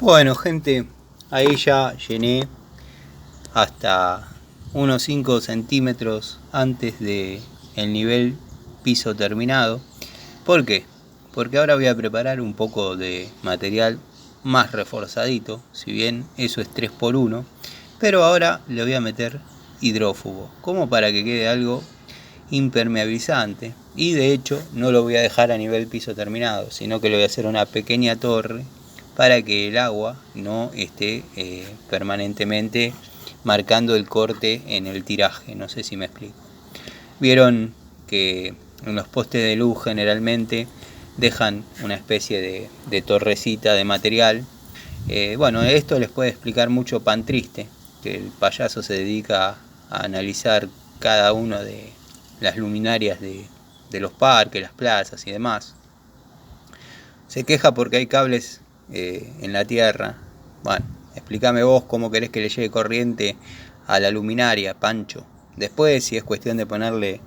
Bueno, gente, ahí ya llené hasta unos 5 centímetros antes de el nivel piso terminado. ¿Por qué? Porque ahora voy a preparar un poco de material más reforzadito, si bien eso es 3 por 1, pero ahora le voy a meter hidrófugo, como para que quede algo impermeabilizante, y de hecho no lo voy a dejar a nivel piso terminado, sino que le voy a hacer una pequeña torre para que el agua no esté permanentemente marcando el corte en el tiraje. No sé si me explico. Vieron que en los postes de luz generalmente dejan una especie de torrecita de material. Bueno, esto les puede explicar mucho Pan Triste, que el payaso se dedica a analizar cada una de las luminarias de los parques, las plazas y demás. Se queja porque hay cables en la tierra. Bueno, explícame vos cómo querés que le llegue corriente a la luminaria, Pancho. Después, si es cuestión de ponerle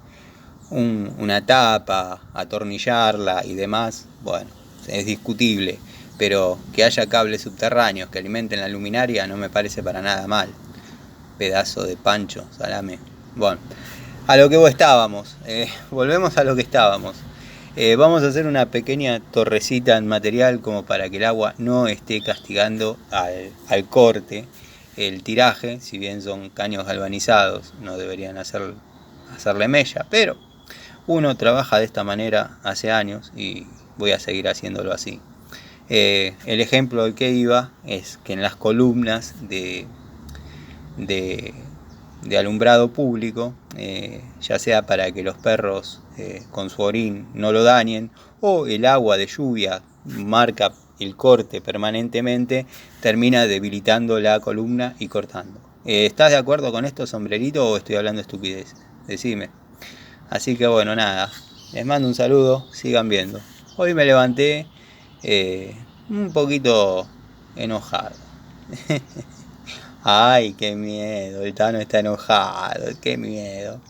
una tapa, atornillarla y demás, bueno, es discutible. Pero que haya cables subterráneos que alimenten la luminaria no me parece para nada mal. Pedazo de Pancho, salame. Bueno, a lo que estábamos. Volvemos a lo que estábamos. Vamos a hacer una pequeña torrecita en material como para que el agua no esté castigando al corte el tiraje. Si bien son caños galvanizados, no deberían hacerle mella, pero uno trabaja de esta manera hace años y voy a seguir haciéndolo así. El ejemplo al que iba es que en las columnas de, de alumbrado público, ya sea para que los perros con su orín no lo dañen, o el agua de lluvia marca el corte permanentemente, termina debilitando la columna y cortando. ¿Estás de acuerdo con esto, sombrerito, o estoy hablando estupidez? Decime. Así que bueno, nada, les mando un saludo, sigan viendo. Hoy me levanté un poquito enojado. Ay, qué miedo, el Tano está enojado, qué miedo.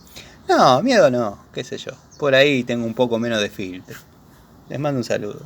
No, miedo no, qué sé yo. Por ahí tengo un poco menos de filtro. Les mando un saludo.